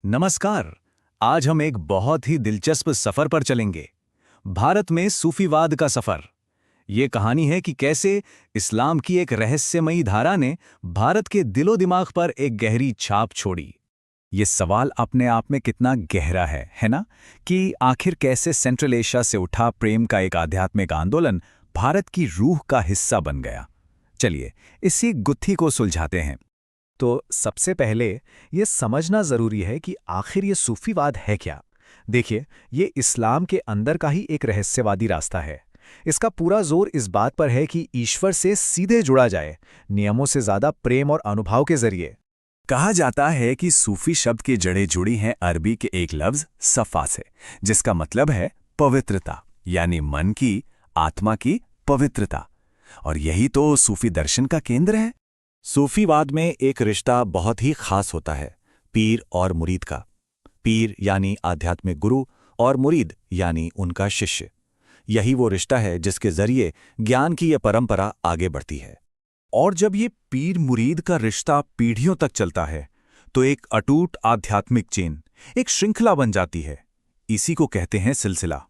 नमस्कार। आज हम एक बहुत ही दिलचस्प सफर पर चलेंगे। भारत में सूफीवाद का सफर। ये कहानी है कि कैसे इस्लाम की एक रहस्यमयी धारा ने भारत के दिलो दिमाग पर एक गहरी छाप छोड़ी। ये सवाल अपने आप में कितना गहरा है ना? कि आखिर कैसे सेंट्रल एशिया से उठा प्रेम का एक आध्यात्मिक आंदोलन भारत की रूह का हिस्सा बन गया। चलिए इसी गुत्थी को सुलझाते हैं। तो सबसे पहले ये समझना ज़रूरी है कि आखिर ये सूफीवाद है क्या। देखिए, ये इस्लाम के अंदर का ही एक रहस्यवादी रास्ता है। इसका पूरा जोर इस बात पर है कि ईश्वर से सीधे जुड़ा जाए, नियमों से ज़्यादा प्रेम और अनुभव के जरिए। कहा जाता है कि सूफी शब्द की जड़ें जुड़ी हैं अरबी के एक लफ्ज सफ़ा से, जिसका मतलब है पवित्रता, यानी मन की, आत्मा की पवित्रता। और यही तो सूफी दर्शन का केंद्र है। सूफीवाद में एक रिश्ता बहुत ही खास होता है, पीर और मुरीद का। पीर यानी आध्यात्मिक गुरु और मुरीद यानी उनका शिष्य। यही वो रिश्ता है जिसके जरिए ज्ञान की यह परंपरा आगे बढ़ती है। और जब ये पीर मुरीद का रिश्ता पीढ़ियों तक चलता है तो एक अटूट आध्यात्मिक चेन, एक श्रृंखला बन जाती है। इसी को कहते हैं सिलसिला।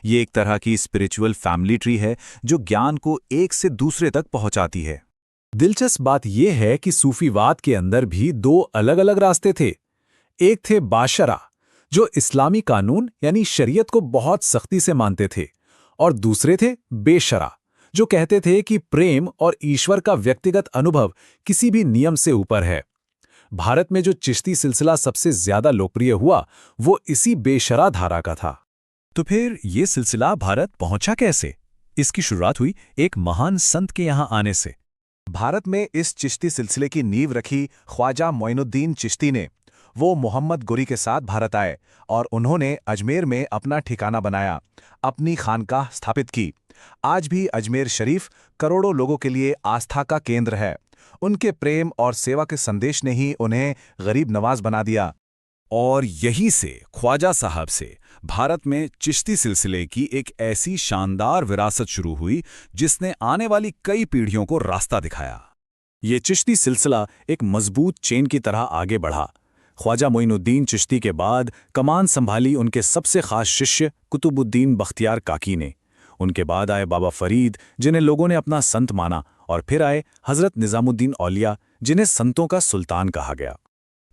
ये एक तरह की स्पिरिचुअल फैमिली ट्री है जो ज्ञान को एक से दूसरे तक पहुंचाती है। दिलचस्प बात यह है कि सूफीवाद के अंदर भी दो अलग अलग रास्ते थे। एक थे बाशरा, जो इस्लामी कानून यानी शरीयत को बहुत सख्ती से मानते थे, और दूसरे थे बेशरा, जो कहते थे कि प्रेम और ईश्वर का व्यक्तिगत अनुभव किसी भी नियम से ऊपर है। भारत में जो चिश्ती सिलसिला सबसे ज्यादा लोकप्रिय हुआ वो इसी बेशरा धारा का था। तो फिर ये सिलसिला भारत पहुंचा कैसे? इसकी शुरुआत हुई एक महान संत के यहां आने से। भारत में इस चिश्ती सिलसिले की नींव रखी ख्वाजा मोइनुद्दीन चिश्ती ने। वो मोहम्मद गोरी के साथ भारत आए और उन्होंने अजमेर में अपना ठिकाना बनाया, अपनी खानकाह स्थापित की। आज भी अजमेर शरीफ करोड़ों लोगों के लिए आस्था का केंद्र है। उनके प्रेम और सेवा के संदेश ने ही उन्हें गरीब नवाज बना दिया। और यहीं से ख्वाजा साहब से भारत में चिश्ती सिलसिले की एक ऐसी शानदार विरासत शुरू हुई जिसने आने वाली कई पीढ़ियों को रास्ता दिखाया। ये चिश्ती सिलसिला एक मजबूत चेन की तरह आगे बढ़ा। ख्वाजा मोइनुद्दीन चिश्ती के बाद कमान संभाली उनके सबसे खास शिष्य कुतुबुद्दीन बख्तियार काकी ने। उनके बाद आए बाबा फरीद, जिन्हें लोगों ने अपना संत माना, और फिर आए हजरत निजामुद्दीन औलिया, जिन्हें संतों का सुल्तान कहा गया।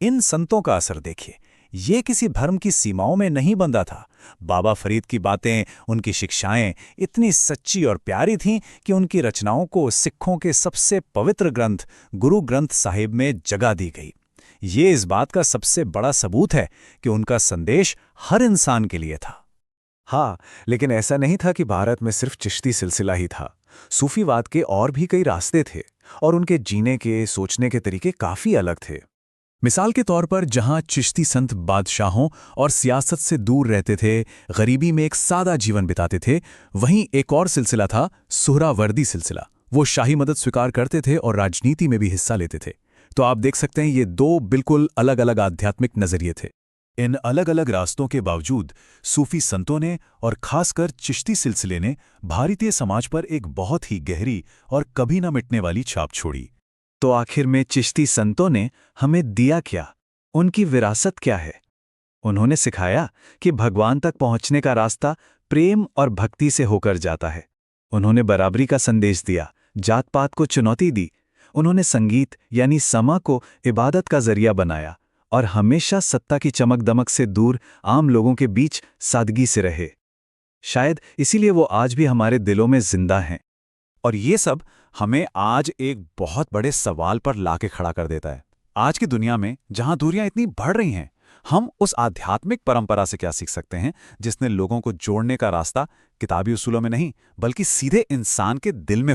इन संतों का असर देखिए, ये किसी धर्म की सीमाओं में नहीं बंधा था। बाबा फरीद की बातें, उनकी शिक्षाएं इतनी सच्ची और प्यारी थीं कि उनकी रचनाओं को सिखों के सबसे पवित्र ग्रंथ गुरु ग्रंथ साहिब में जगह दी गई। ये इस बात का सबसे बड़ा सबूत है कि उनका संदेश हर इंसान के लिए था। हाँ, लेकिन ऐसा नहीं था कि भारत में सिर्फ चिश्ती सिलसिला ही था। सूफीवाद के और भी कई रास्ते थे और उनके जीने के, सोचने के तरीके काफी अलग थे। मिसाल के तौर पर जहां चिश्ती संत बादशाहों और सियासत से दूर रहते थे, गरीबी में एक सादा जीवन बिताते थे, वहीं एक और सिलसिला था सुहरावर्दी सिलसिला। वो शाही मदद स्वीकार करते थे और राजनीति में भी हिस्सा लेते थे। तो आप देख सकते हैं ये दो बिल्कुल अलग अलग आध्यात्मिक नजरिए थे। इन अलग अलग रास्तों के बावजूद सूफी संतों ने और खासकर चिश्ती सिलसिले ने भारतीय समाज पर एक बहुत ही गहरी और कभी न मिटने वाली छाप छोड़ी। तो आखिर में चिश्ती संतों ने हमें दिया क्या? उनकी विरासत क्या है? उन्होंने सिखाया कि भगवान तक पहुंचने का रास्ता प्रेम और भक्ति से होकर जाता है। उन्होंने बराबरी का संदेश दिया, जात पात को चुनौती दी। उन्होंने संगीत यानी समा को इबादत का जरिया बनाया और हमेशा सत्ता की चमक दमक से दूर आम लोगों के बीच सादगी से रहे। शायद इसीलिए वो आज भी हमारे दिलों में जिंदा हैं। और ये सब हमें आज एक बहुत बड़े सवाल पर लाके खड़ा कर देता है। आज की दुनिया में जहां दूरियां इतनी बढ़ रही हैं, हम उस आध्यात्मिक परंपरा से क्या सीख सकते हैं जिसने लोगों को जोड़ने का रास्ता किताबी उसूलों में नहीं बल्कि सीधे इंसान के दिल में